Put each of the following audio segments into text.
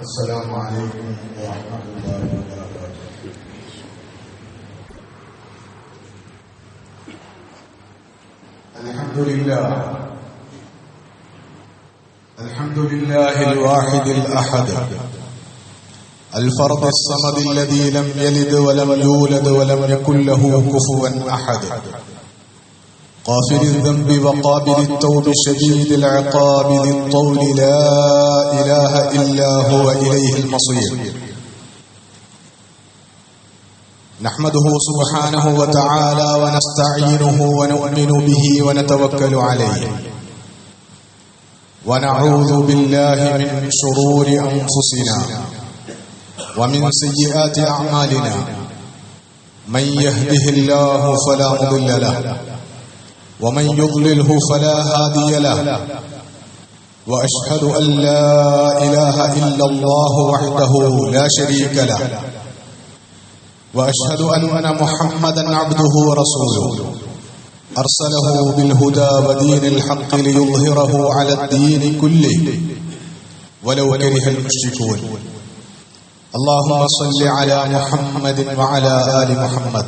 السلام عليكم ورحمة الله وبركاته. الحمد لله الواحد الأحد الفرد الصمد الذي لم يلد ولم يولد ولم يكن له كفوا أحد، غافر الذنب وقابل التوب شديد العقاب ذي الطول لا إله إلا هو إليه المصير. نحمده سبحانه وتعالى ونستعينه ونؤمن به ونتوكل عليه، ونعوذ بالله من شرور أنفسنا ومن سيئات أعمالنا، من يهده الله فلا مضل له ومن يضلله فلا هادي له، وأشهد أن لا إله إلا الله وحده لا شريك له، وأشهد أن محمدا عبده ورسوله أرسله بالهدى ودين الحق ليظهره على الدين كله ولو كره المشركون. اللهم صل على محمد وعلى آل محمد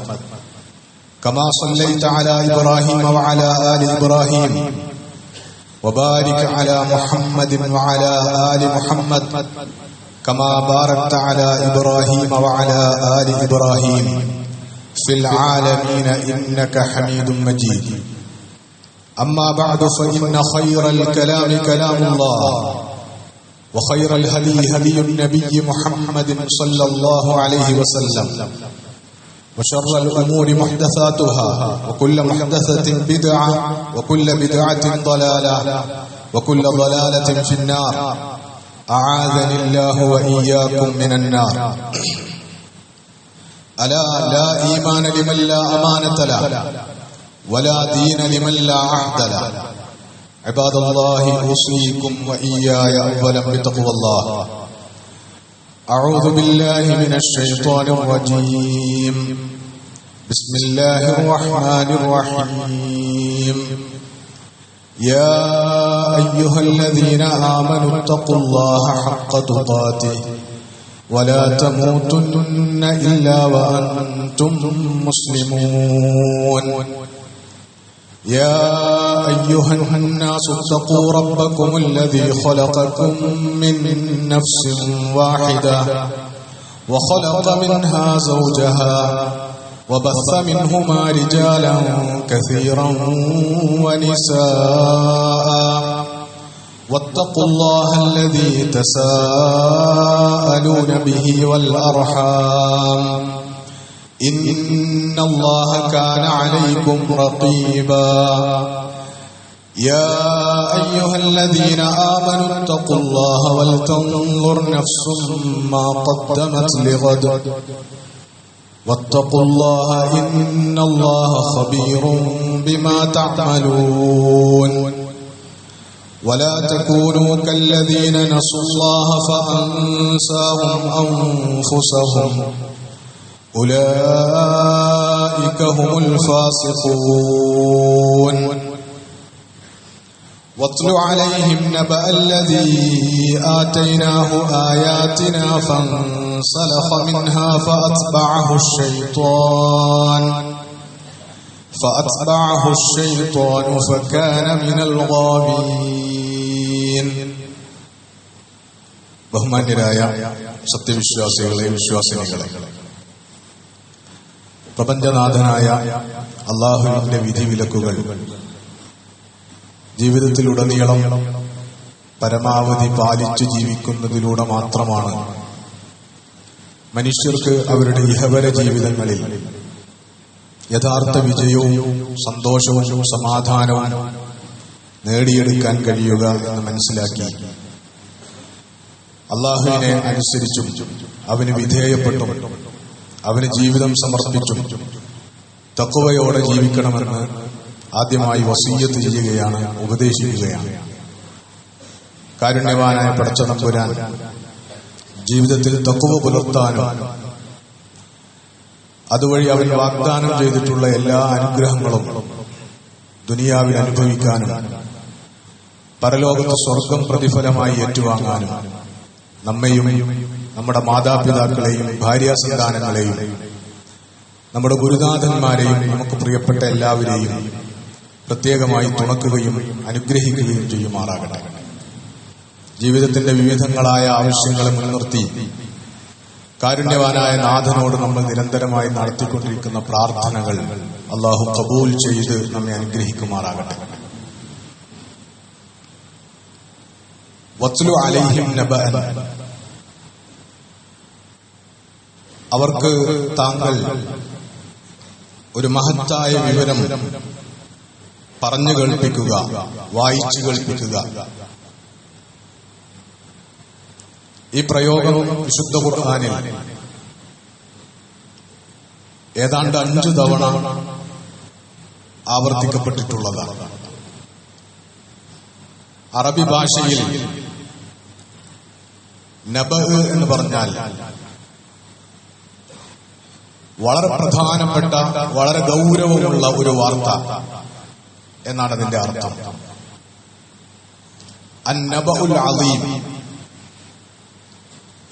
كما صليت على إبراهيم وعلى آل إبراهيم، وبارك على محمد وعلى آل محمد كما باركت على إبراهيم وعلى آل إبراهيم في العالمين إنك حميد مجيد. أما بعد، فإن خير الكلام كلام الله، وخير الهدي هدي النبي محمد صلى الله عليه وسلم، وشر الأمور محدثاتها، وكل محدثة بدعة، وكل بدعة ضلالة، وكل ضلالة في النار. أعاذني الله وإياكم من النار. ألا لا إيمان لمن لا أمانة له، ولا دين لمن لا عهد له. عباد الله، أوصيكم وإياي أولا بتقوى الله. أعوذ بالله من الشيطان الرجيم. بسم الله الرحمن الرحيم. يا أيها الذين آمنوا اتقوا الله حق تقاته ولا تموتن إلا وأنتم مسلمون. يا أيها الناس اتقوا ربكم الذي خلقكم من نفس واحدة وخلق منها زوجها وبث منهما رجالا كثيرا ونساء، واتقوا الله الذي تساءلون به والأرحام إن الله كان عليكم رقيبا. يا أيها الذين آمنوا اتقوا الله ولتنظر نفس ما قدمت لغد واتقوا الله إن الله خبير بما تعملون. ولا تكونوا كالذين نسوا الله فأنساهم أنفسهم أولئك هم الفاسقون. واتل عليهم نبأ الذي آتيناه آياتنا فانسلخ منها فأتبعه الشيطان فكان من الغاوين. ബഹുമാന്യരായ സത്യവിശ്വാസികളെ, വിശ്വാസിനികളെ, പ്രപഞ്ചനാഥനായ അല്ലാഹുവിന്റെ വിധിവിലക്കുകൾ ജീവിതത്തിലുടനീളം പരമാവധി പാലിച്ചു ജീവിക്കുന്നതിലൂടെ മാത്രമാണ് മനുഷ്യർക്ക് അവരുടെ ഇഹപര ജീവിതങ്ങളിൽ യഥാർത്ഥ വിജയവും സന്തോഷവും സമാധാനവും നേടിയെടുക്കാൻ കഴിയുക എന്ന് മനസ്സിലാക്കി അല്ലാഹുവിനെ അനുസരിച്ചും അവന് വിധേയപ്പെട്ടും അവന് ജീവിതം സമർപ്പിച്ചും തഖ്വയോടെ ജീവിക്കണമെന്ന് ആദ്യമായി വസിയ്യത്ത് ചെയ്യുകയാണ്, ഉപദേശിക്കുകയാണ്. കാരുണ്യവാനായ പടച്ചതമ്പുരാൻ ജീവിതത്തിൽ തഖ്വ പുലർത്താനും അതുവഴി അവൻ വാഗ്ദാനം ചെയ്തിട്ടുള്ള എല്ലാ അനുഗ്രഹങ്ങളും ദുനിയാവിൽ അനുഭവിക്കാനും പരലോകത്ത് സ്വർഗം പ്രതിഫലമായി ഏറ്റുവാങ്ങാനും നമ്മയും നമ്മുടെ മാതാപിതാക്കളെയും ഭാര്യാസന്താനങ്ങളെയും നമ്മുടെ ഗുരുനാഥന്മാരെയും നമുക്ക് പ്രിയപ്പെട്ട എല്ലാവരെയും പ്രത്യേകമായി തുണക്കുകയും അനുഗ്രഹിക്കുകയും ചെയ്യുമാറാകട്ടെ. ജീവിതത്തിന്റെ വിവിധങ്ങളായ ആവശ്യങ്ങളെ മുൻനിർത്തി കാരുണ്യവാനായ നാഥനോട് നമ്മൾ നിരന്തരമായി നടത്തിക്കൊണ്ടിരിക്കുന്ന പ്രാർത്ഥനകൾ അല്ലാഹു ഖബൂൽ ചെയ്ത് നമ്മെ അനുഗ്രഹിക്കുമാറാകട്ടെ. വത്ലു അലൈഹിം നബഅൻ, അവർക്ക് താങ്കൾ ഒരു മഹത്തായ വിവരം പറഞ്ഞു കേൾപ്പിക്കുക, വായിച്ചു കേൾപ്പിക്കുക. ഈ പ്രയോഗം വിശുദ്ധ ഖുർആനിൽ ഏതാണ്ട് 5 തവണ ആവർത്തിക്കപ്പെട്ടിട്ടുള്ളതാണ്. അറബി ഭാഷയിൽ നബഅ എന്ന് പറഞ്ഞാൽ വളരെ പ്രധാനപ്പെട്ട, വളരെ ഗൗരവമുള്ള ഒരു വാർത്ത എന്നാണ് അതിന്റെ അർത്ഥം. അന്നബഉൽ അദീം,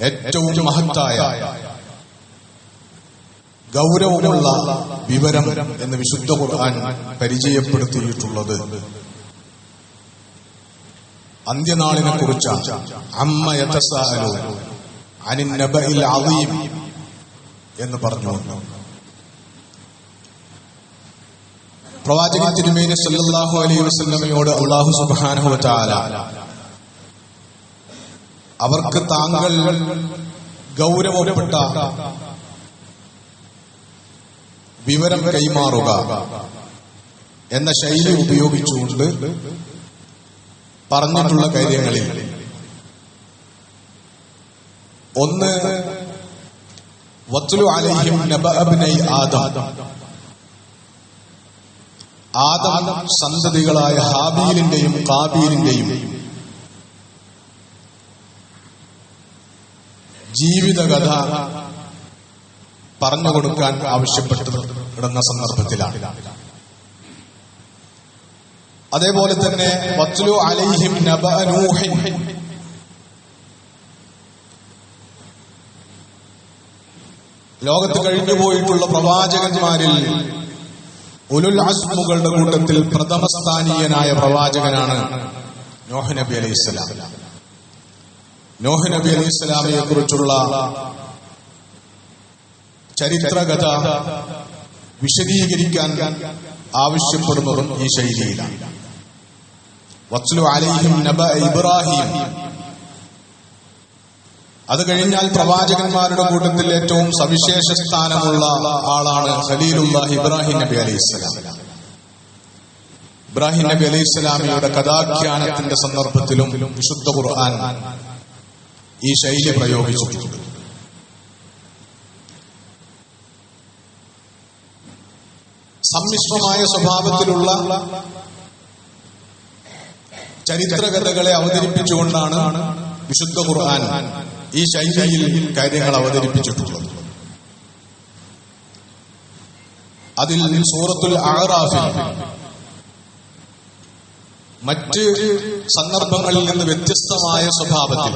ഏറ്റവും മഹത്തായ ഗൗരവമുള്ള വിവരം എന്ന് വിശുദ്ധ ഖുർആൻ പരിചയപ്പെടുത്തിയിട്ടുള്ളത് അന്ത്യനാളിനെ കുറിച്ചാണ്. അമ്മ യതസാഅലൂൻ അനിൻ നബഇൽ അദീം എന്ന് പറഞ്ഞു. പ്രവാചകൻ തിരുമേനി സല്ലല്ലാഹു അലൈഹി വസല്ലമയോട് അല്ലാഹു സുബ്ഹാനഹു വ തആല അവർക്ക് താങ്കൾ ഗൗരവപ്പെട്ട വിവരം കൈമാറുക എന്ന ശൈലി ഉപയോഗിച്ചുകൊണ്ട് പറഞ്ഞിട്ടുള്ള കാര്യങ്ങളിൽ ഒന്ന്, വത്ലു അലൈഹിം നബഅ ഇബ്നൈ ആദം, ആദം സന്തതികളായ ഹാബീലിന്റെയും ഖാബീലിന്റെയും ജീവിതകഥ പറഞ്ഞുകൊടുക്കാൻ ആവശ്യപ്പെട്ടിരുന്ന സന്ദർഭത്തിലാണ്. അതേപോലെ തന്നെ വത്ലു അലൈഹിം നബഅ നൂഹിൻ, ലോകത്ത് കഴിഞ്ഞുപോയിട്ടുള്ള പ്രവാചകന്മാരിൽ ഉലുൽ അസ്മുകളുടെ കൂട്ടത്തിൽ പ്രഥമസ്ഥാനീയനായ പ്രവാചകനാണ് നൂഹ് നബി അലൈഹിസ്സലാം. നൂഹ് നബി അലൈഹിസ്സലാമിനെ കുറിച്ചുള്ള ചരിത്രകഥ വിശദീകരിക്കാൻ ആവശ്യപ്പെടുന്നതും ഈ ശൈലിയിലാണ്. വത്ലു അലൈഹിം നബഅ ഇബ്രാഹിം, അത് കഴിഞ്ഞാൽ പ്രവാചകന്മാരുടെ കൂട്ടത്തിൽ ഏറ്റവും സവിശേഷ സ്ഥാനമുള്ള ആളാണ് ഖലീലുല്ലാഹി ഇബ്രാഹിം നബി അലൈഹിസ്സലാം. ഇബ്രാഹിം നബി അലൈഹിസ്സലാമിയുടെ കഥാഖ്യാനത്തിന്റെ സന്ദർഭത്തിലും വിശുദ്ധ ഖുർആൻ ഈ ശൈലി പ്രയോഗിച്ചിട്ടുണ്ട്. സമ്മിശ്രമായ സ്വഭാവത്തിലുള്ള ചരിത്രകഥകളെ അവതരിപ്പിച്ചുകൊണ്ടാണ് വിശുദ്ധ ഖുർആൻ ഈ ശൈലിയിൽ കാര്യങ്ങൾ അവതരിപ്പിച്ചിട്ടുള്ളത്. അതിൽ സൂറത്തുൽ അഅറാഫിൽ മറ്റ് സന്ദർഭങ്ങളിൽ നിന്ന് വ്യത്യസ്തമായ സ്വഭാവത്തിൽ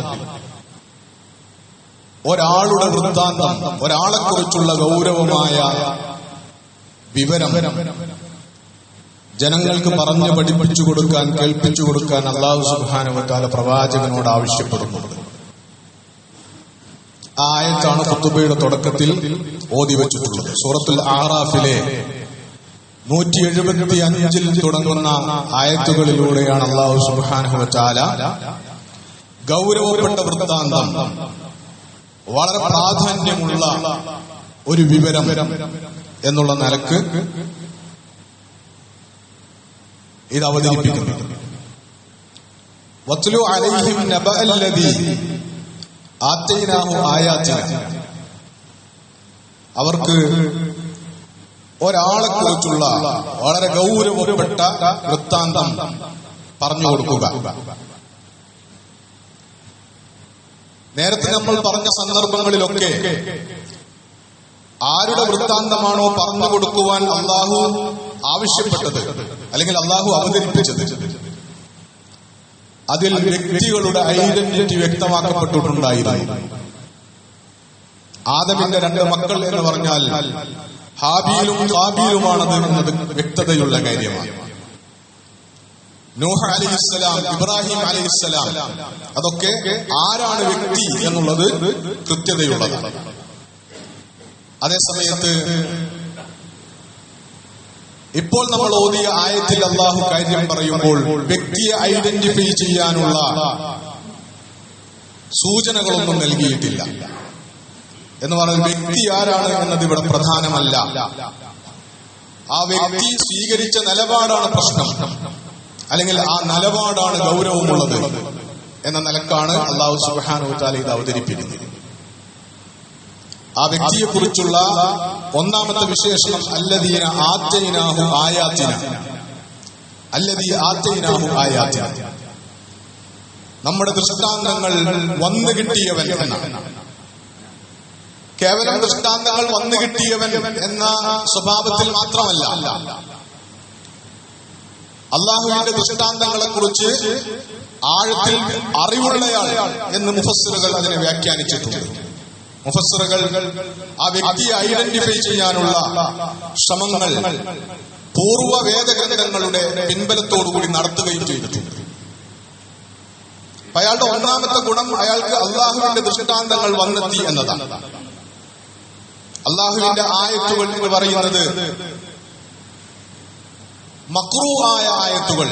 ഒരാളുടെ വൃത്താന്തം, ഒരാളെക്കുറിച്ചുള്ള ഗൗരവമായ വിവരം ജനങ്ങൾക്ക് പറഞ്ഞു പഠിപ്പിച്ചു കൊടുക്കാൻ, കേൾപ്പിച്ചു കൊടുക്കാൻ അല്ലാഹു സുബ്ഹാനഹു വ തആല പ്രവാചകനോട് ആവശ്യപ്പെടുന്നുണ്ട്. ആ ആയത്താണ് ഖുതുബയുടെ തുടക്കത്തിൽ ഓതി വെച്ചിട്ടുള്ളത്. സൂറത്തുൽ അഅറാഫിലെ 175 തുടങ്ങുന്ന ആയത്തുകളിലൂടെയാണ് അല്ലാഹു സുബ്ഹാനഹു വ തആല ഗൗരവപ്പെട്ട വൃത്താന്തം, വളരെ പ്രാധാന്യമുള്ള ഒരു വിവരം എന്നുള്ള നിലക്ക് ഇത് അവതരിപ്പിക്കുന്നു. വത്ലു അലൈഹിം നബഅല്ലദീ ആതൈനാഹു ആയാതിന, അവർക്ക് ഒരാളെക്കുറിച്ചുള്ള വളരെ ഗൗരവപ്പെട്ട വൃത്താന്തം പറഞ്ഞു കൊടുക്കുക. നേരത്തെ നമ്മൾ പറഞ്ഞ സന്ദർഭങ്ങളിലൊക്കെ ആരുടെ വൃത്താന്തമാണോ പറഞ്ഞു കൊടുക്കുവാൻ അള്ളാഹു ആവശ്യപ്പെട്ടത് അല്ലെങ്കിൽ അള്ളാഹു അവതരിപ്പിച്ചത്, അതിൽ വ്യക്തികളുടെ ഐഡന്റിറ്റി വ്യക്തമാക്കപ്പെട്ടിട്ടുണ്ടായിരുന്നു. ആദമിന്റെ 2 മക്കൾ എന്ന് പറഞ്ഞാൽ ഹാബീലും ഖാബീലുമാണത് എന്നത് വ്യക്തതയുള്ള കാര്യമാണ്. നൂഹ് അലൈഹിസ്സലാം, ഇബ്രാഹിം അലൈഹിസ്സലാം, അതൊക്കെ ആരാണ് വ്യക്തി എന്നുള്ളത് കൃത്യതയുള്ളതാണ്. അതേസമയത്ത് ഇപ്പോൾ നമ്മൾ ഓതിയ ആയത്തിൽ അള്ളാഹു കാര്യം പറയുമ്പോൾ വ്യക്തിയെ ഐഡന്റിഫൈ ചെയ്യാനുള്ള സൂചനകളൊന്നും നൽകിയിട്ടില്ല. എന്ന് പറഞ്ഞാൽ വ്യക്തി ആരാണ് എന്നത് ഇവിടെ പ്രധാനമല്ല. ആ വ്യക്തി സ്വീകരിച്ച നിലപാടാണ് പ്രശ്നം, അല്ലെങ്കിൽ ആ നിലപാടാണ് ഗൗരവമുള്ളത് എന്ന നിലക്കാണ് അല്ലാഹു സുബ്ഹാനഹു വ തആല ഇത് അവതരിപ്പിക്കുന്നത്. ആ വ്യക്തിയെ കുറിച്ചുള്ള ഒന്നാമത്തെ വിശേഷണം അല്ലദീന ആതൈനാഹു ആയാതിന, അല്ലദീ ആതൈനാഹു ആയാതിന, നമ്മുടെ ദൃഷ്ടാന്തങ്ങൾ വന്നു കിട്ടിയവൻ എന്നാണ്. കേവലം ദൃഷ്ടാന്തങ്ങൾ വന്നു കിട്ടിയവൻ എന്ന സ്വഭാവത്തിൽ മാത്രമല്ല, അള്ളാഹുവിന്റെ ദൃഷ്ടാന്തങ്ങളെ കുറിച്ച് ആഴത്തിൽ അറിവുള്ളയാൾ എന്ന് മുഫസ്സിറുകൾ അതിനെ വ്യാഖ്യാനിച്ചിട്ടുണ്ട്. മുഫസ്സിറുകൾ ആ വ്യക്തിയെ ഐഡന്റിഫൈ ചെയ്യാനുള്ള ശ്രമങ്ങൾ പൂർവ്വ വേദഗ്രന്ഥങ്ങളുടെ പിൻബലത്തോടുകൂടി നടത്തുകയും ചെയ്തിട്ടുണ്ട്. അയാളുടെ ഒന്നാമത്തെ ഗുണം അയാൾക്ക് അള്ളാഹുവിന്റെ ദൃഷ്ടാന്തങ്ങൾ വന്നെത്തി എന്നതാണ്. അള്ളാഹുവിന്റെ ആയത്തുകൾ എന്ന് പറയുന്നത് മക്റൂആയ ആയത്തുകൾ,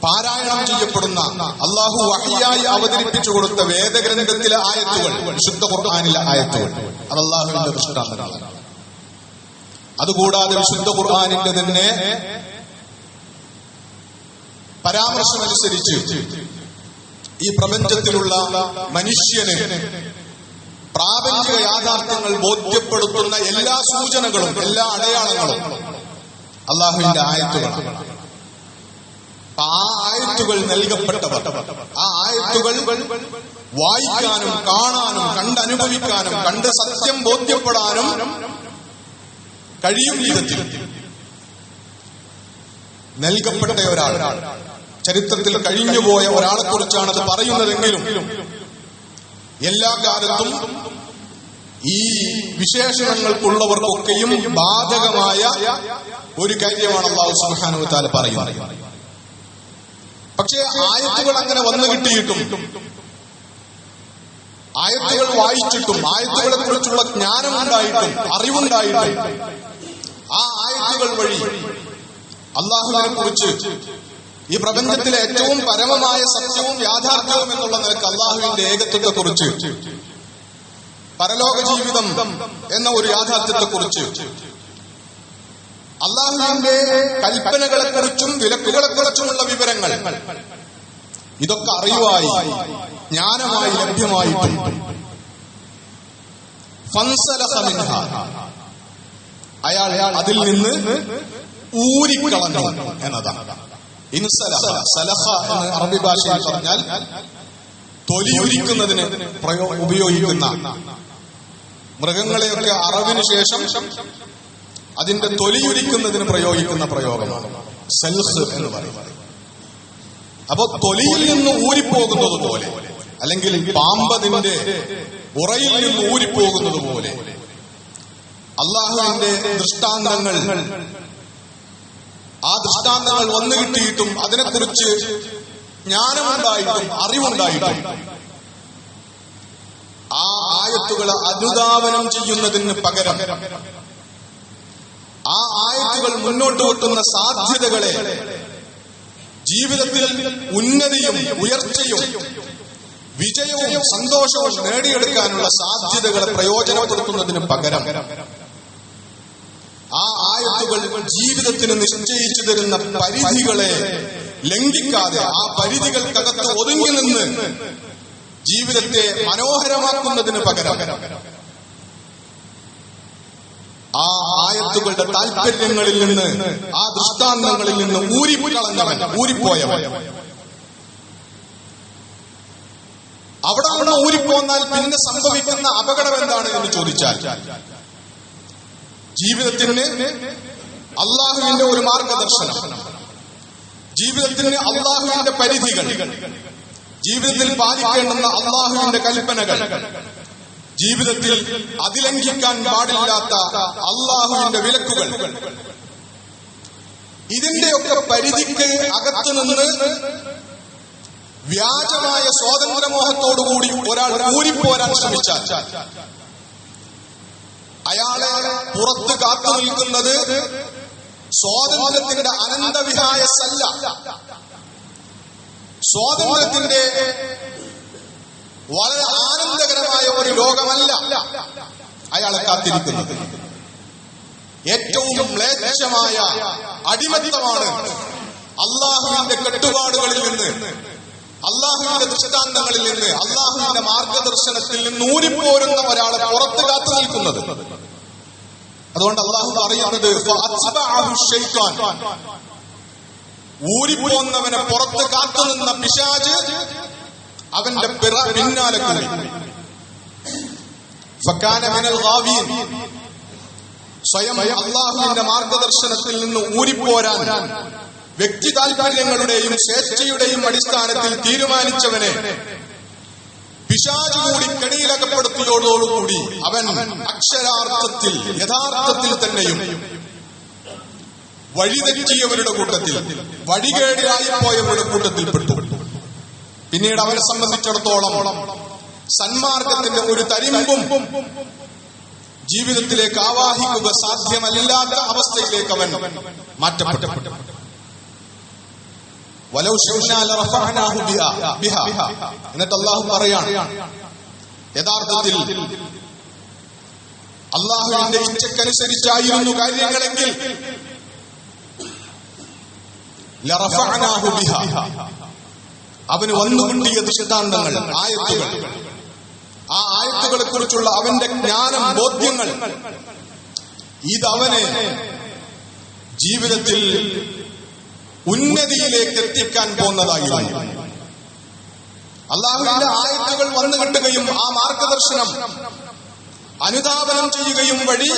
പാരായണം ചെയ്യപ്പെടുന്ന അള്ളാഹു വഹയ്യായി അവതരിപ്പിച്ചു കൊടുത്ത വേദഗ്രന്ഥത്തിലെ ആയത്തുകൾ, വിശുദ്ധ ഖുർആനിലെ ആയത്തുകൾ, അത് അള്ളാഹുവിന്റെ ദൃഷ്ടാന്തങ്ങളാണ്. അതുകൂടാതെ വിശുദ്ധ ഖുർആനിന്റെ തന്നെ പരാമർശമനുസരിച്ച് ഈ പ്രപഞ്ചത്തിലുള്ള മനുഷ്യന് പ്രാപഞ്ചിക യാഥാർത്ഥ്യങ്ങൾ ബോധ്യപ്പെടുത്തുന്ന എല്ലാ സൂചനകളും, എല്ലാ അടയാളങ്ങളും അള്ളാഹുവിന്റെ ആയത്തുകളാണ്. ആ ആയത്തുകൾ നൽകപ്പെട്ടവർ, ആ ആയത്തുകൾ വായിക്കാനും കാണാനും കണ്ടനുഭവിക്കാനും കണ്ട് സത്യം ബോധ്യപ്പെടാനും കഴിയും വിധത്തിൽ നൽകപ്പെട്ട ഒരാൾ, ചരിത്രത്തിൽ കഴിഞ്ഞുപോയ ഒരാളെ കുറിച്ചാണത് പറയുന്നതെങ്കിലും എല്ലാ കാലത്തും ഈ വിശേഷണങ്ങൾക്കുള്ളവർക്കൊക്കെയും ബാധകമായ ഒരു കാര്യമാണ് അല്ലാഹു സുബ്ഹാനഹു വ തആല പറയുന്നത്. പക്ഷേ ആയത്തുകൾ അങ്ങനെ വന്നു കിട്ടിയിട്ടും, ആയത്തുകൾ വായിച്ചിട്ടും, ആയത്തുകളെ കുറിച്ചുള്ള ജ്ഞാനമുണ്ടായിട്ടും അറിവുണ്ടായിട്ടും ആ ആയത്തുകൾ വഴി അള്ളാഹുവിനെ കുറിച്ച്, ഈ പ്രപഞ്ചത്തിലെ ഏറ്റവും പരമമായ സത്യവും യാഥാർത്ഥ്യവും എന്നുള്ള നിലക്ക് അള്ളാഹുവിന്റെ ഏകത്വത്തെ കുറിച്ച്, പരലോക ജീവിതം എന്ന ഒരു യാഥാർത്ഥ്യത്തെ കുറിച്ച്, അള്ളാഹുവിന്റെ കൽപ്പനകളെ കുറിച്ചും വിലക്കുകളെ കുറിച്ചുമുള്ള വിവരങ്ങൾ, ഇതൊക്കെ അറിവായി ജ്ഞാനമായി ലഭ്യമായിട്ടും ഫൻസലഖ മിൻഹ, അയാൾ അതിൽ നിന്ന് ഊരിക്കളഞ്ഞു എന്നതാണ്. ഇൻസലഖ, സലഖ എന്ന് അറബി ഭാഷയിൽ പറഞ്ഞാൽ തൊലിയുരിക്കുന്നതിന് ഉപയോഗിക്കുന്ന, മൃഗങ്ങളെയൊക്കെ അറവിന് ശേഷം അതിന്റെ തൊലിയുരിക്കുന്നതിന് പ്രയോഗിക്കുന്ന പ്രയോഗമാണ് സൽഖ് എന്ന് പറയുന്നത്. അപ്പോ തൊലിയിൽ നിന്ന് ഊരിപ്പോകുന്നത് പോലെ, അല്ലെങ്കിൽ പാമ്പതിന്റെ ഉറയിൽ നിന്ന് ഊരിപ്പോകുന്നത് പോലെ അള്ളാഹുവിന്റെ ദൃഷ്ടാന്തങ്ങൾ, ആ ദൃഷ്ടാന്തങ്ങൾ വന്നു കിട്ടിയിട്ടും അതിനെക്കുറിച്ച് ജ്ഞാനമുണ്ടായിട്ടും അറിവുണ്ടായിട്ടും ആ ആയത്തുകളെ അനുധാവനം ചെയ്യുന്നതിന് പകരം ആ ആയത്തുകൾ മുന്നോട്ട് വെക്കുന്ന സാധ്യതകളെ, ജീവിതത്തിൽ ഉന്നതിയും ഉയർച്ചയും വിജയവും സന്തോഷവും നേടിയെടുക്കാനുള്ള സാധ്യതകളെ പ്രയോജനപ്പെടുത്തുന്നതിന് പകരം ആ ആയത്തുകൾ ജീവിതത്തിന് നിശ്ചയിച്ചു തരുന്ന പരിധികളെ ലംഘിക്കാതെ, ആ പരിധികൾക്കകത്ത് ഒതുങ്ങി നിന്ന് ജീവിതത്തെ മനോഹരമാക്കുന്നതിന് പകരം ആ ആയത്തുകളുടെ താല്പര്യങ്ങളിൽ നിന്ന്, ആ ദൃഷ്ടാന്തങ്ങളിൽ നിന്ന് ഊരിക്കളഞ്ഞവൻ, ഊരിപ്പോയവൻ, അവിടെ നിന്ന് ഊരിപ്പോന്നാൽ പിന്നെ സംഭവിക്കുന്ന അപകടം എന്താണ് എന്ന് ചോദിച്ചാൽ, ജീവിതത്തിന് അള്ളാഹുവിന്റെ ഒരു മാർഗദർശനം, ജീവിതത്തിന് അള്ളാഹുവിന്റെ പരിധികൾ, ജീവിതത്തിൽ പാലിക്കേണ്ടുന്ന അള്ളാഹുവിന്റെ കൽപ്പനകൾ, ജീവിതത്തിൽ അതിലംഘിക്കാൻ പാടില്ലാത്ത അള്ളാഹുവിന്റെ വിലക്കുകൾ, ഇതിന്റെയൊക്കെ പരിധിക്ക് അകത്തുനിന്ന് വ്യാജമായ സ്വാതന്ത്ര്യമോഹത്തോടുകൂടി ഒരാൾ ഊരിപ്പോരാൻ ശ്രമിച്ചാൽ അയാളെ പുറത്ത് കാത്തു നിൽക്കുന്നത് സ്വാതന്ത്ര്യത്തിന്റെ അനന്തവിഹായസല്ല, സ്വാതന്ത്ര്യത്തിന്റെ വളരെ ആനന്ദകരമായ ഒരു ലോകമല്ല അയാളെ കാത്തിരിക്കുന്നത്. ഏറ്റവും മ്ലേച്ഛമായ അടിമത്തമാണ് അള്ളാഹുവിന്റെ കെട്ടുപാടുകളിൽ നിന്ന്, അള്ളാഹുവിന്റെ ദൃഷ്ടാന്തങ്ങളിൽ നിന്ന്, അള്ളാഹുവിന്റെ മാർഗദർശനത്തിൽ നിന്ന് ഊരിപ്പോരുന്ന ഒരാളെ പുറത്ത് കാത്തു നിൽക്കുന്നത്. അതുകൊണ്ട് അള്ളാഹു പറയുന്നത് ഊരിപ്പോന്നവനെ പുറത്ത് കാത്തുനിന്ന പിശാച് അവന്റെ പിന്നാലെ കൂടി. സ്വയം അള്ളാഹുവിന്റെ മാർഗദർശനത്തിൽ നിന്ന് ഊരിപ്പോരാൻ വ്യക്തി താൽപര്യങ്ങളുടെയും സ്വേച്ഛയുടെയും അടിസ്ഥാനത്തിൽ തീരുമാനിച്ചവനെ പിശാച് കൂടി കെണിയിലകപ്പെടുത്തിയോടോടുകൂടി അവൻ അക്ഷരാർത്ഥത്തിൽ യഥാർത്ഥത്തിൽ തന്നെയും വഴിതെറ്റിയവരുടെ കൂട്ടത്തിൽ, വഴികേടിലായി പോയവരുടെ കൂട്ടത്തിൽപ്പെട്ടു. പിന്നീട് അവനെ സംബന്ധിച്ചിടത്തോളം സന്മാർഗത്തിന്റെ ഒരു തരിമ്പും ജീവിതത്തിലേക്ക് ആവാഹിക്കുക സാധ്യമല്ലാത്ത അവസ്ഥയിലേക്ക് അവൻ മാറ്റപ്പെട്ടു. എന്നിട്ട് അള്ളാഹു പറയാണ്, യഥാർത്ഥത്തിൽ അള്ളാഹുവിന്റെ ഇച്ഛക്കനുസരിച്ചായിരുന്നു കാര്യങ്ങളെങ്കിൽ അവന് വന്നുകിട്ടിയ ദൃഷ്ടാന്തങ്ങൾ, ആയത്തുകൾ, ആ ആയത്തുകളെ കുറിച്ചുള്ള അവന്റെ ജ്ഞാനം, ബോധ്യങ്ങൾ, ഇതവനെ ജീവിതത്തിൽ ഉന്നതിയിലേക്ക് എത്തിക്കാൻ പോകുന്നതായിരുന്നു. അള്ളാഹുവിന്റെ ആയത്തുകൾ വന്നു കിട്ടുകയും ആ മാർഗദർശനം അനുധാവനം ചെയ്യുകയും വഴി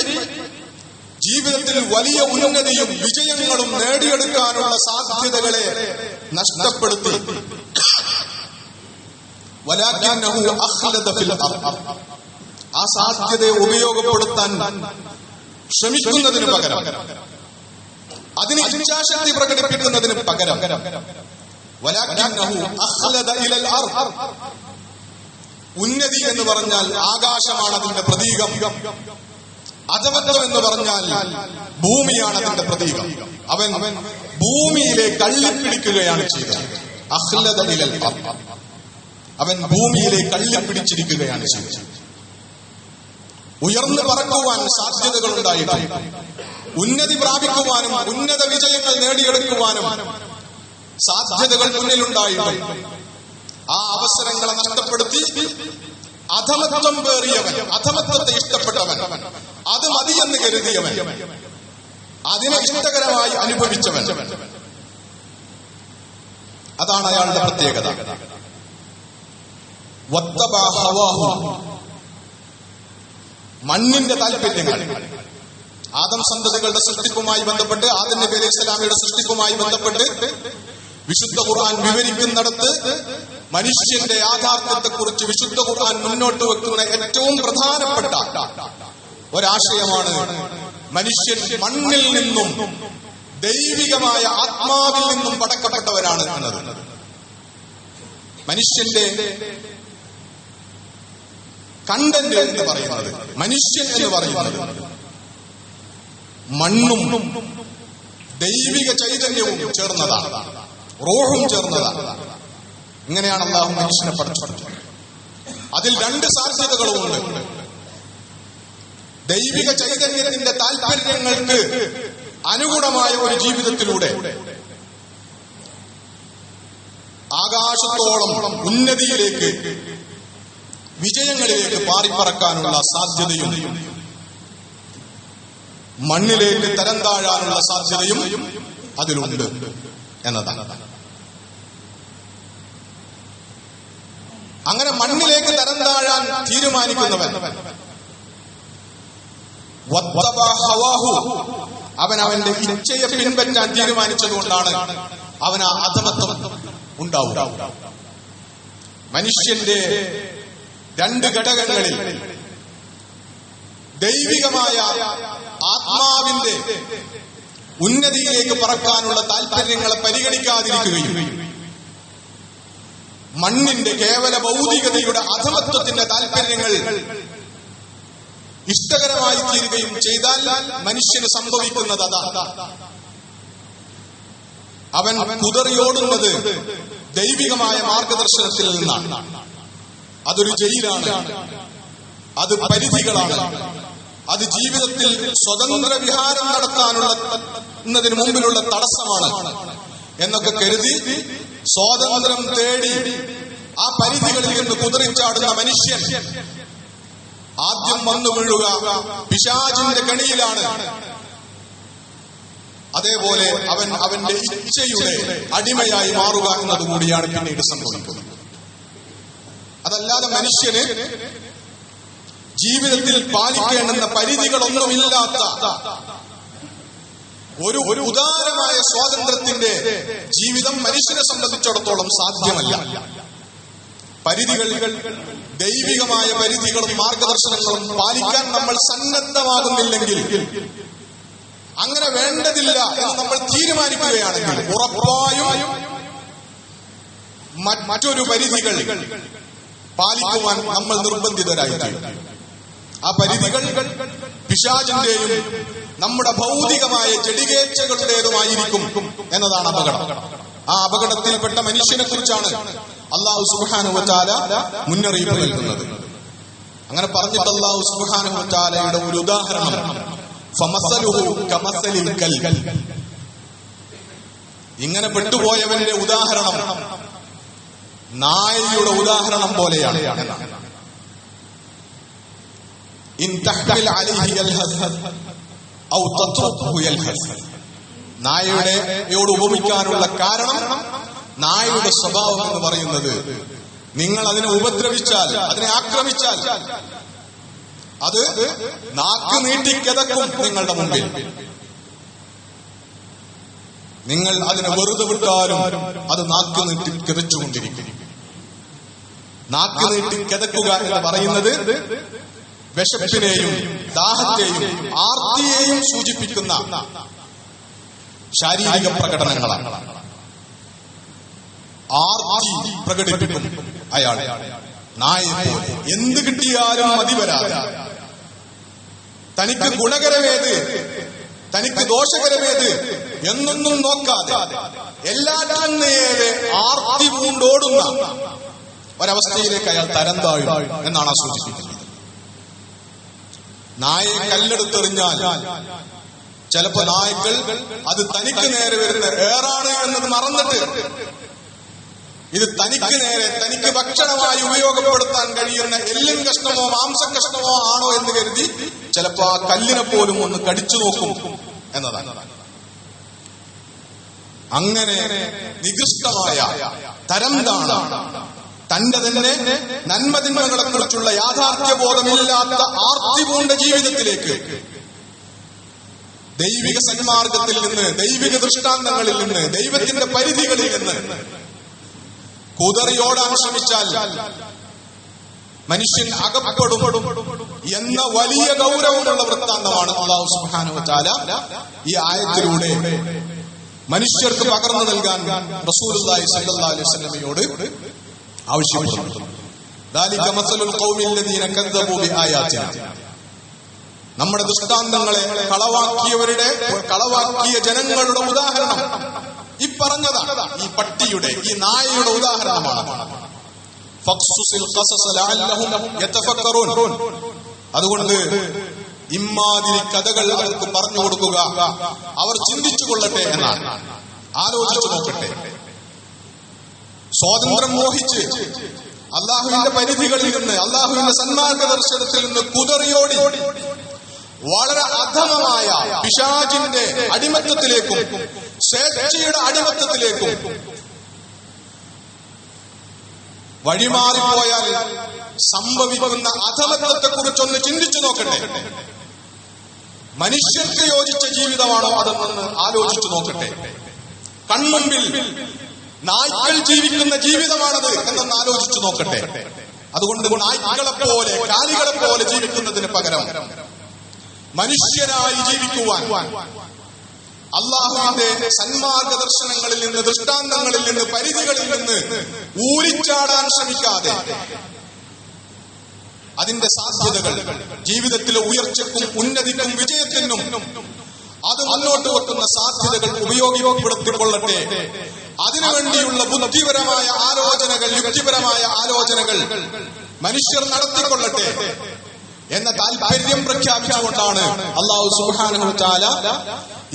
ജീവിതത്തിൽ വലിയ ഉന്നതിയും വിജയങ്ങളും നേടിയെടുക്കാനുള്ള സാധ്യതകളെ നഷ്ടപ്പെടുത്തി. ആ സാധ്യതയെ ഉപയോഗപ്പെടുത്താൻ ശ്രമിക്കുന്നതിന് പകരം, അതിന് ഇച്ഛാശക്തി പ്രകടിപ്പിക്കുന്നതിന് പകരം ഉന്നതി എന്ന് പറഞ്ഞാൽ ആകാശമാണ് അതിന്റെ പ്രതീകം, അധമത്വം എന്ന് പറഞ്ഞാൽ ഭൂമിയാണ് അതിന്റെ പ്രതീകം. അവൻ ഭൂമിയിലെ കള്ളിപ്പിടിക്കുകയാണ് ചെയ്തത്. അവൻ ഭൂമിയിലെ കള്ളിപ്പിടിച്ചിരിക്കുകയാണ് ചെയ്തത്. ഉയർന്നു പറക്കുവാൻ സാധ്യതകൾ ഉണ്ടായിട്ടുണ്ട്, ഉന്നതി പ്രാപിക്കുവാനും ഉന്നത വിജയങ്ങൾ നേടിയെടുക്കുവാനും സാധ്യതകൾ മുന്നിലുണ്ടായിട്ടുണ്ട്. ആ അവസരങ്ങളെ നഷ്ടപ്പെടുത്തി അധമത്വം പേറിയവൻ, അധമത്വത്തെ ഇഷ്ടപ്പെട്ടവൻ, അത് മതിയെന്ന് കരുതിയവൻ, അതിനെ ഇഷ്ടകരമായി അനുഭവിച്ചവൻ, അതാണ് അയാളുടെ പ്രത്യേകത. മണ്ണിന്റെ താല്പര്യങ്ങൾ, ആദം സന്തതികളുടെ സൃഷ്ടിപ്പുമായി ബന്ധപ്പെട്ട്, ആദം നബി അലൈഹി സ്വലാമയുടെ സൃഷ്ടിപ്പുമായി ബന്ധപ്പെട്ട് വിശുദ്ധ ഖുർആൻ വിവരിക്കുന്നിടത്ത് മനുഷ്യന്റെ യാഥാർത്ഥ്യത്തെക്കുറിച്ച് വിശുദ്ധ ഖുർആൻ മുന്നോട്ട് വെക്കുന്ന ഏറ്റവും പ്രധാനപ്പെട്ട ഒരാശയമാണ് മനുഷ്യൻ മണ്ണിൽ നിന്നും ദൈവികമായ ആത്മാവിൽ നിന്നും പടക്കപ്പെട്ടവരാണ് എന്നത്. മനുഷ്യന്റെ കണ്ടന്റ് എന്ന് പറയുന്നത്, മനുഷ്യൻ എന്ന് പറയുന്നത് മണ്ണും ദൈവിക ചൈതന്യവും ചേർന്നതാണ്, റൂഹും ചേർന്നതാണ്. ഇങ്ങനെയാണ് അല്ലാഹു മനുഷ്യനെ പഠിച്ചത്. അതിൽ രണ്ട് സാധ്യതകളുമുണ്ട്. ദൈവിക ചൈതന്യത്തിന്റെ താല്പര്യങ്ങൾക്ക് അനുഗുണമായ ഒരു ജീവിതത്തിലൂടെ ആകാശത്തോളം ഉന്നതിയിലേക്ക്, വിജയങ്ങളിലേക്ക് പാറിപ്പറക്കാനുള്ള സാധ്യതയും മണ്ണിലേക്ക് തരം താഴാനുള്ള സാധ്യതയും അതിലുണ്ട് എന്നതാണ്. അങ്ങനെ മണ്ണിലേക്ക് തരം താഴാൻ തീരുമാനിക്കുന്നവൻ അവൻ അവന്റെ ഇച്ഛയെ പിൻപറ്റാൻ തീരുമാനിച്ചതുകൊണ്ടാണ് അവന് ആ അധമത്വം ഉണ്ടാവും. മനുഷ്യന്റെ രണ്ട് ഘടകങ്ങളിൽ ദൈവികമായ ആത്മാവിന്റെ ഉന്നതിയിലേക്ക് പറക്കാനുള്ള താല്പര്യങ്ങളെ പരിഗണിക്കാതിരിക്കുകയും മണ്ണിന്റെ കേവല ഭൗതികതയുടെ അധമത്വത്തിന്റെ താല്പര്യങ്ങൾ ഇഷ്ടകരമായി തീരുകയും ചെയ്താൽ മനുഷ്യന് സംഭവിക്കുന്നത് അതാ. അവൻ കുതറിയോടുന്നത് ദൈവികമായ മാർഗദർശനത്തിൽ നിന്നാണ്. അതൊരു ജയിലാണ്, അത് പരിധികളാണ്, അത് ജീവിതത്തിൽ സ്വതന്ത്ര വിഹാരം നടത്താനുള്ളതിന് മുമ്പിലുള്ള തടസ്സമാണ് എന്നൊക്കെ കരുതി സ്വാതന്ത്ര്യം തേടി ആ പരിധികളിൽ നിന്ന് കുതറിച്ചാടുന്ന മനുഷ്യൻ ആദ്യം വന്നു വീഴുക പിശാചിന്റെ കണിയിലാണ്. അതേപോലെ അവൻ അവന്റെ ഇച്ഛയുടെ അടിമയായി മാറുക എന്നതുകൂടിയാണ് പിന്നീട് സംഭവിക്കുന്നത്. അതല്ലാതെ മനുഷ്യന് ജീവിതത്തിൽ പാലിക്കേണ്ടുന്ന പരിധികളൊന്നുമില്ലാത്ത ഒരു ഉദാരമായ സ്വാതന്ത്ര്യത്തിന്റെ ജീവിതം മനുഷ്യനെ സംബന്ധിച്ചിടത്തോളം സാധ്യമല്ല. പരിധികൾ, ദൈവികമായ പരിധികളും മാർഗദർശനങ്ങളും പാലിക്കാൻ നമ്മൾ സന്നദ്ധമാകുന്നില്ലെങ്കിൽ, അങ്ങനെ വേണ്ടതില്ല എന്ന് നമ്മൾ തീരുമാനിക്കുകയാണെങ്കിൽ ഉറപ്പായും മറ്റൊരു പരിധികൾ പാലിക്കുവാൻ നമ്മൾ നിർബന്ധിതരായിരിക്കും. ആ പരിധികൾ പിശാചിന്റെയും നമ്മുടെ ഭൗതികമായ ജഡികേച്ഛകളുടേതുമായിരിക്കും എന്നതാണ് അപകടം. ആ അപകടത്തിൽപ്പെട്ട മനുഷ്യനെ കുറിച്ചാണ് അല്ലാഹു സുബ്ഹാനഹു വ തആല മുന്നറിയിപ്പ് നൽകുന്നത്. അങ്ങനെ പറഞ്ഞിട്ട് അല്ലാഹു സുബ്ഹാനഹു വ തആലയുടെ ഒരു ഉദാഹരണം, ഫമസലുഹു കമസലിൽ കൽബ്, ഇങ്ങനെ പെട്ടുപോയവന്റെ ഉദാഹരണം നായയുടെ ഉദാഹരണം പോലെയാണ് എന്നാണ്. ഇൻ തഹ്മിൽ അലൈഹി യൽഹസ് ഔ തത്റുഖു യൽഹസ്. നായയോട് ഉപമിക്കാനുള്ള കാരണം, നായയുടെ സ്വഭാവം എന്ന് പറയുന്നത് നിങ്ങൾ അതിനെ ഉപദ്രവിച്ചാൽ, അതിനെ ആക്രമിച്ചാൽ അത് നാക്ക് നീട്ടി കിതക്കും നിങ്ങളുടെ മുമ്പിൽ. നിങ്ങൾ അതിനെ വെറുതെ വിട്ടാലും അത് നാക്ക് നീട്ടി കിതച്ചുകൊണ്ടിരിക്കും. നാക്ക് നീട്ടി കിതക്കുക എന്ന് പറയുന്നത് വിശപ്പിനെയും ദാഹത്തെയും ആർത്തിയെയും സൂചിപ്പിക്കുന്ന ശാരീരിക പ്രകടനങ്ങളാണ്. ആർത്തി പ്രകടിപ്പിക്കും അയാൾ നായയെ പോലെ. എന്ത് കിട്ടിയാലും മതി വരാതെ, തനിക്ക് ഗുണകരമേത് തനിക്ക് ദോഷകരമേത് എന്നൊന്നും നോക്കാതെ എല്ലാറ്റിനും നേരെ ആർത്തി പൂണ്ടോടുന്ന ഒരവസ്ഥയിലേക്ക് അയാൾ തരം താഴും എന്നാണ് ആ സൂചിപ്പിക്കുന്നത്. നായയെ കല്ലെടുത്തെറിഞ്ഞാൽ ചിലപ്പോ നായ്ക്കൾ അത് തനിക്ക് നേരെ വരുന്ന ഏറാണ് എന്നത് മറന്നിട്ട് ഇത് തനിക്ക് നേരെ, തനിക്ക് ഭക്ഷണമായി ഉപയോഗപ്പെടുത്താൻ കഴിയുന്ന എല്ലും കഷ്ണമോ മാംസം കഷ്ണമോ ആണോ എന്ന് കരുതി ചിലപ്പോ ആ കല്ലിനെ പോലും ഒന്ന് കടിച്ചു നോക്കും എന്നതാണ്. അങ്ങനെ നികൃഷ്ടമായ തരം താണ തന്റെ തന്നെ നന്മതിന്മകളെ കുറിച്ചുള്ള യാഥാർത്ഥ്യബോധമില്ലാത്ത ആർത്തി പൂണ്ട ജീവിതത്തിലേക്ക് ദൈവിക സന്മാർഗത്തിൽ നിന്ന്, ദൈവിക ദൃഷ്ടാന്തങ്ങളിൽ നിന്ന്, ദൈവത്തിന്റെ പരിധികളിൽ നിന്ന് കുതറിയോടാൻ ശ്രമിച്ചാൽ മനുഷ്യൻ അകപ്പെടും എന്ന വലിയ ഗൗരവമുള്ള വൃത്താന്തമാണ് അല്ലാഹു സുബ്ഹാനഹു വ തആല ഈ ആയത്തിലൂടെ മനുഷ്യർക്ക് പകർന്നു നൽകാൻ റസൂലുള്ളാഹി സ്വല്ലല്ലാഹു അലൈഹി വസല്ലമയോട് ആവശ്യപ്പെടുന്നു. ദാലിക മസലുൽ ഖൗമിൽ ലദീന കദ്ദബൂ ബിആയാതിനാ. നമ്മുടെ ദൃഷ്ടാന്തങ്ങളെ കളവാക്കിയ ജനങ്ങളുടെ ഉദാഹരണം ഈ പറഞ്ഞതാണ്. ഈ പട്ടിയുടെ, ഈ നായയുടെ ഉദാഹരണമാണ്. ഫഖ്സുസിൽ ഖസസ ലഅല്ലഹും യതഫക്കറൂൻ. അതുകൊണ്ട് ഇമ്മാതിരി കഥകൾ അവർക്ക് പറഞ്ഞു കൊടുക്കുക, അവർ ചിന്തിച്ചു കൊള്ളട്ടെ എന്നാണ്, ആലോചിച്ചു നോക്കട്ടെ. സ്വാതന്ത്ര്യം മോഹിച്ച് അള്ളാഹുവിന്റെ പരിധികളിൽ നിന്ന്, അള്ളാഹുവിന്റെ സന്മാർഗ ദർശനത്തിൽ നിന്ന് കുതറിയോടി വളരെ അധമമായ പിശാചിന്റെ അടിമത്തത്തിലേക്കും സ്വേച്ഛയുടെ അടിമത്തത്തിലേക്കും വഴിമാറിപ്പോയാൽ സംഭവിക്കുന്ന അധമത്വത്തെ കുറിച്ചൊന്ന് ചിന്തിച്ചു നോക്കട്ടെ. മനുഷ്യർക്ക് യോജിച്ച ജീവിതമാണോ അതെന്നൊന്ന് ആലോചിച്ചു നോക്കട്ടെ. കൺമുമ്പിൽ നായ്ക്കൾ ജീവിക്കുന്ന ജീവിതമാണത് എന്നൊന്ന് ആലോചിച്ചു നോക്കട്ടെ. അതുകൊണ്ട് നായ്ക്കളെ പോലെ കാലികളെ പോലെ ജീവിക്കുന്നതിന് പകരം മനുഷ്യനായി ജീവിക്കുവാൻ അള്ളാഹുവിന്റെ സന്മാർഗ ദർശനങ്ങളിൽ നിന്ന്, ദൃഷ്ടാന്തങ്ങളിൽ നിന്ന്, പരിധികളിൽ നിന്ന് ഊരിച്ചാടാൻ ശ്രമിക്കാതെ അതിന്റെ സാധ്യതകൾ, ജീവിതത്തിലെ ഉയർച്ചയ്ക്കും ഉന്നതിക്കും വിജയത്തിനും അത് മുന്നോട്ട് വെക്കുന്ന സാധ്യതകൾ ഉപയോഗപ്പെടുത്തിക്കൊള്ളട്ടെ. അതിനുവേണ്ടിയുള്ള ബുദ്ധിപരമായ ആലോചനകൾ, യുക്തിപരമായ ആലോചനകൾ മനുഷ്യർ നടത്തിക്കൊള്ളട്ടെ എന്ന താല്പര്യം പ്രഖ്യാപിച്ചുകൊണ്ടാണ് അല്ലാഹു സുബ്ഹാനഹു വ തആല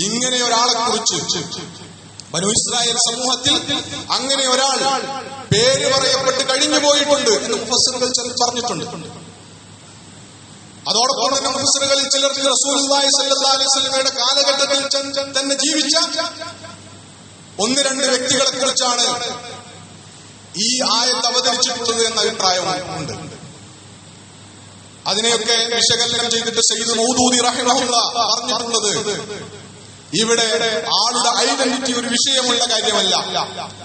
ഇങ്ങനെ ഒരാളെ കുറിച്ച് ബനൂ ഇസ്രായേൽ സമൂഹത്തിൽ അങ്ങനെ ഒരാൾ പേര് പറയപ്പെട്ട് കഴിഞ്ഞു പോയിട്ടുണ്ട് എന്ന് മുഫസ്സിറുകൾ പറഞ്ഞിട്ടുണ്ട്. അതോടൊപ്പം തന്നെ മുഫസ്സിറുകളിൽ ചിലർക്ക് റസൂലുള്ളാഹി സ്വല്ലല്ലാഹു അലൈഹി വസല്ലമയുടെ കാലഘട്ടത്തിൽ തന്നെ ജീവിച്ച ഒന്ന് രണ്ട് വ്യക്തികളെ കുറിച്ചാണ് ഈ ആയത്ത് അവതരിച്ചിട്ടുള്ളത് എന്ന അഭിപ്രായമുണ്ട്. അതിനെയൊക്കെ വിശകലനം ചെയ്തിട്ട് സയ്യിദ് മൗദൂദി റഹിമഹുല്ലാ പറഞ്ഞിട്ടുള്ളത്, ഇവിടെ ആളുടെ ഐഡന്റിറ്റി ഒരു വിഷയമുള്ള കാര്യമല്ല,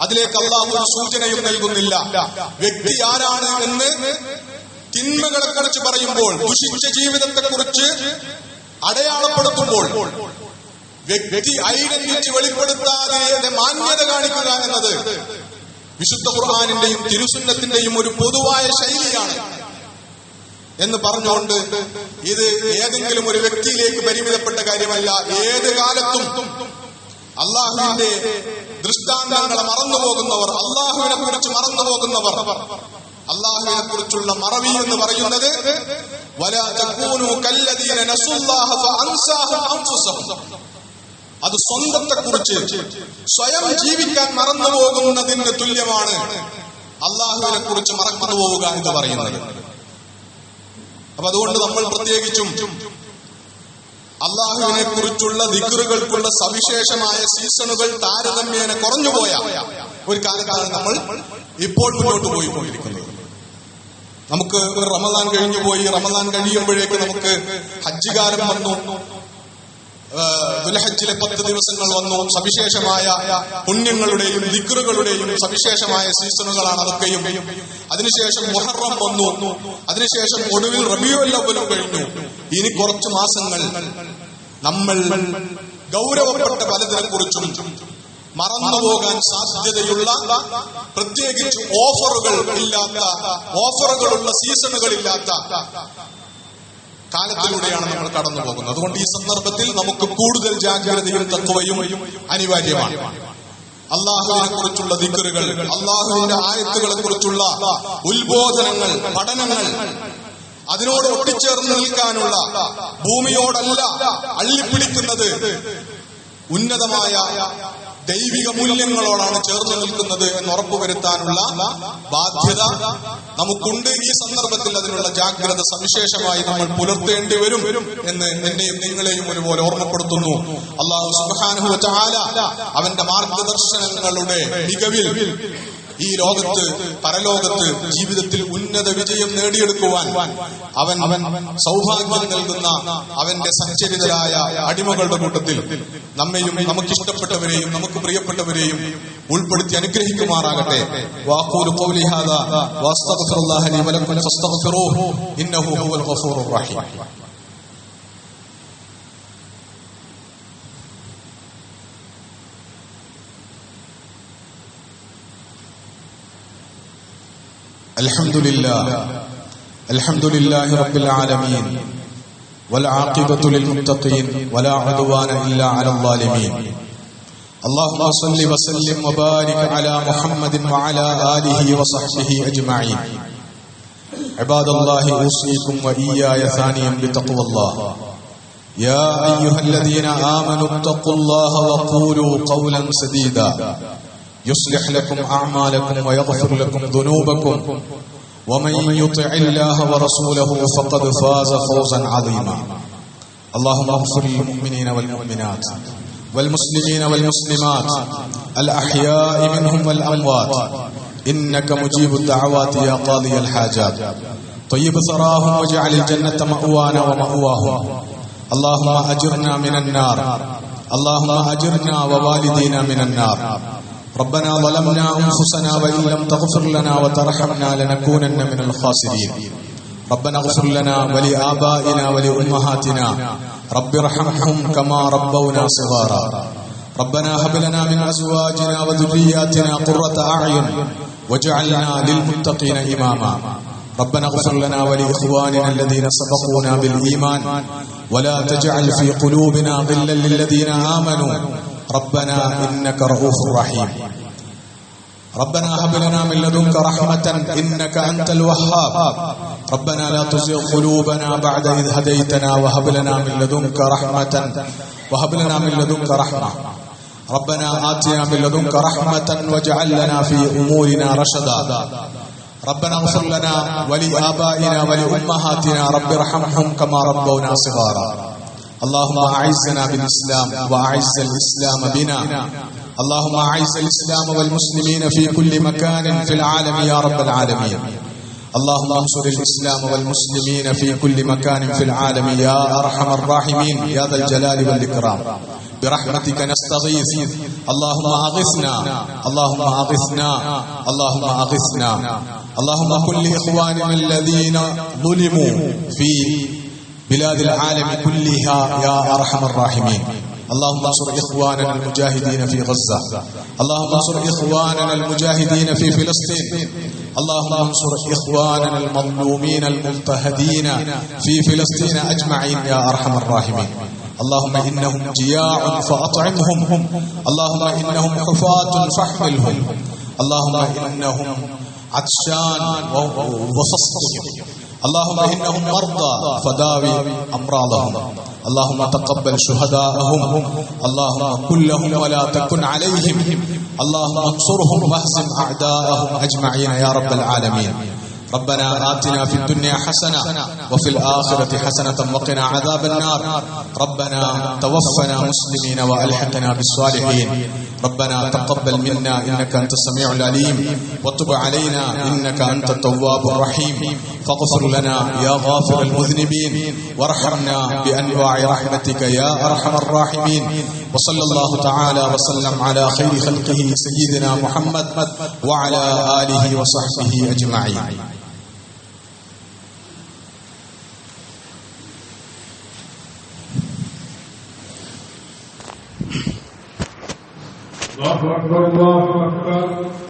അതിലേക്ക് അല്ലാഹു ഒരു സൂചനയും നൽകുന്നില്ല. വ്യക്തി ആരാണ് എന്ന് തിന്മകളെ കുറിച്ച് പറയുമ്പോൾ, ദുഷിച്ച ജീവിതത്തെ കുറിച്ച് അടയാളപ്പെടുത്തുമ്പോൾ വ്യക്തി ഐഡന്റിറ്റി വെളിപ്പെടുത്താതെ മാന്യത കാണിക്കുക എന്നത് വിശുദ്ധ ഖുർആനിന്റെയും തിരുസുന്നത്തിന്റെയും ഒരു പൊതുവായ ശൈലിയാണ് എന്ന് പറഞ്ഞുകൊണ്ട് ഇത് ഏതെങ്കിലും ഒരു വ്യക്തിയിലേക്ക് പരിമിതപ്പെട്ട കാര്യമല്ല. ഏത് കാലത്തും അള്ളാഹുവിന്റെ ദൃഷ്ടാന്തങ്ങളെ മറന്നുപോകുന്നവർ, അള്ളാഹുവിനെ കുറിച്ച് മറന്നുപോകുന്നവർ, അള്ളാഹുവിനെ കുറിച്ചുള്ള മറവി എന്ന് പറയുന്നത് വലാ തകൂനു കല്ലദീന നസുല്ലാഹ ഫഅൻസാഹും അൻഫുസഹും, അത് സ്വന്തത്തെ കുറിച്ച് സ്വയം ജീവിക്കാൻ മറന്നുപോകുന്നതിന് തുല്യമാണ് അള്ളാഹുവിനെ കുറിച്ച് മറന്നു പോവുക എന്ന് പറയുന്നത്. അപ്പൊ അതുകൊണ്ട് നമ്മൾ പ്രത്യേകിച്ചും അള്ളാഹുവിനെ കുറിച്ചുള്ള ദിക്റുകൾക്കുള്ള സവിശേഷമായ സീസണുകൾ താരതമ്യേന കുറഞ്ഞുപോയ ഒരു കാലത്താണ് നമ്മൾ ഇപ്പോൾ മുന്നോട്ട് പോയിക്കൊണ്ടിരിക്കുന്നത്. നമുക്ക് ഒരു റമദാൻ കഴിഞ്ഞു പോയി, റമദാൻ കഴിയുമ്പോഴേക്ക് നമുക്ക് ഹജ്ജ് കാലം വന്നു, ദുൽഹജ്ജിലെ 10 ദിവസങ്ങൾ വന്നു. സവിശേഷമായ പുണ്യങ്ങളുടെയും ദിക്റുകളുടെയും സവിശേഷമായ സീസണുകളാണ് അതൊക്കെയും. അതിനുശേഷം മുഹറം വന്നു, അതിനുശേഷം ഒടുവിൽ റബീഉൽ അവ്വലും കഴിഞ്ഞു. ഇനി കുറച്ചു മാസങ്ങൾ നമ്മൾ ഗൗരവപ്പെട്ട പലതിനെ കുറിച്ചും മറന്നുപോകാൻ സാധ്യതയുള്ള, പ്രത്യേകിച്ച് ഓഫറുകളുള്ള സീസണുകളില്ലാത്ത കാലത്തിലൂടെയാണ് നമ്മൾ കടന്നു പോകുന്നത്. അതുകൊണ്ട് ഈ സന്ദർഭത്തിൽ നമുക്ക് കൂടുതൽ ജാഗ്രതയും തഖ്വയും അനിവാര്യമാണ്. അള്ളാഹുവിനെ കുറിച്ചുള്ള ദിക്റുകൾ, അള്ളാഹുവിന്റെ ആയത്തുകളെ കുറിച്ചുള്ള ഉത്ബോധനങ്ങൾ, പഠനങ്ങൾ, അതിനോട് ഒട്ടിച്ചേർന്ന് നിൽക്കാനുള്ള, ഭൂമിയോടല്ല അള്ളിപ്പിടിക്കുന്നത്, ഉന്നതമായ ദൈവിക മൂല്യങ്ങളോടാണ് ചേർന്ന് നിൽക്കുന്നത് എന്ന് ഉറപ്പുവരുത്താനുള്ള ബാധ്യത നമുക്കുണ്ട്. ഈ സന്ദർഭത്തിൽ അതിനുള്ള ജാഗ്രത സവിശേഷമായി നമ്മൾ പുലർത്തേണ്ടി വരും എന്ന് എന്നെയും നിങ്ങളെയും ഒരുപോലെ ഓർമ്മപ്പെടുത്തുന്നു. അല്ലാഹു സുബ്ഹാനഹു വ തആല അവന്റെ മാർഗദർശനങ്ങളുടെ മികവിൽ ഈ ലോകത്ത് പരലോകത്ത് ജീവിതത്തിൽ ഉന്നത വിജയം നേടിയെടുക്കുവാൻ അവൻ സൗഭാഗ്യം നൽകുന്ന അവന്റെ സഞ്ചരിതരായ അടിമകളുടെ കൂട്ടത്തിൽ നമ്മെയും നമുക്കിഷ്ടപ്പെട്ടവരെയും നമുക്ക് പ്രിയപ്പെട്ടവരെയും ഉൾപ്പെടുത്തി അനുഗ്രഹിക്കുമാറാകട്ടെ. വഖൂലു ഖൗലി ഹാദാ വഅസ്തഗ്ഫിറുല്ലാഹ ലി വലക്കും ഫസ്തഗ്ഫിറൂഹു ഇന്നഹു ഹുവൽ ഗഫൂറുർ റഹീം. الحمد لله رب العالمين والعاقبة للمتقين ولا عدوان إلا على الظالمين. اللهم صل وسلم وبارك على محمد وعلى آله وصحبه أجمعين. عباد الله أوصيكم وإياي ثانيا بتقوى الله. يا أيها الذين آمنوا اتقوا الله وقولوا قولا سديدا يصلح لكم أعمالكم ويغفر لكم ذنوبكم ومن يطع الله ورسوله فقد فاز فوزا عظيما. اللهم اغفر للمؤمنين والمؤمنات والمسلمين والمسلمات الأحياء منهم والأموات إنك مجيب الدعوات يا قاضي الحاجات. طيب ثراهم واجعل الجنة مأوانا ومأواهم. اللهم أجرنا من النار اللهم أجرنا ووالدينا من النار. ربنا ظلمنا أنفسنا وإن لم تغفر لنا وترحمنا لنكونن من الخاسرين. ربنا اغفر لنا ولآبائنا ولأمهاتنا رب ارحمهم كما ربونا صغارا. ربنا هب لنا من أزواجنا وذرياتنا قرة أعين واجعلنا للمتقين إماما. ربنا اغفر لنا ولإخواننا الذين سبقونا بالإيمان ولا تجعل في قلوبنا غلا للذين آمنوا ربنا إنك رؤوف رحيم. ربنا هب لنا من لدنك رحمة إنك أنت الوهاب. ربنا لا تزغ قلوبنا بعد إذ هديتنا وهب لنا من لدنك رحمة. ربنا آتنا من لدنك رحمة واجعل لنا في أمورنا رشدا. ربنا اغفر لنا ولآبائنا ولأمهاتنا رب ارحمهم كما ربونا صغارا. اللهم أعزنا بالإسلام وأعز الإسلام بنا. اللهم أعز الإسلام والمسلمين في كل مكان في العالم يا رب العالمين. اللهم انصر الإسلام والمسلمين في كل مكان في العالم يا أرحم الراحمين يا ذا الجلال والإكرام. برحمتك نستغيث. اللهم أغثنا اللهم أغثنا اللهم أغثنا. اللهم كن لإخواننا الذين ظلموا في بلاد العالم كلها يا أرحم الراحمين. اللهم انصر إخواننا المجاهدين في غزة. اللهم انصر إخواننا المجاهدين في فلسطين. اللهم انصر إخواننا المظلومين المضطهدين في فلسطين أجمعين يا أرحم الراحمين. اللهم إنهم جياع فأطعمهم. اللهم إنهم حفاة فاحملهم. اللهم إنهم عطشان وفصلهم. اللهم إنهم مرضى فداوي أمراضهم. اللهم تقبل شهداءهم. اللهم كن لهم ولا تكن عليهم. اللهم انصرهم واهزم أعداءهم أجمعين يا رب العالمين. ربنا آتنا في الدنيا حسنة وفي الآخرة حسنة وقنا عذاب النار. ربنا توفنا مسلمين وألحقنا بالصالحين. ربنا تقبل منا إنك أنت السميع العليم وتب علينا إنك أنت التواب الرحيم. فاغفر لنا يا غافر المذنبين وارحمنا بأنواع رحمتك يا أرحم الراحمين. وصلى الله تعالى وسلم على خير خلقه سيدنا محمد وعلى آله وصحبه أجمعين. الله أكبر الله أكبر.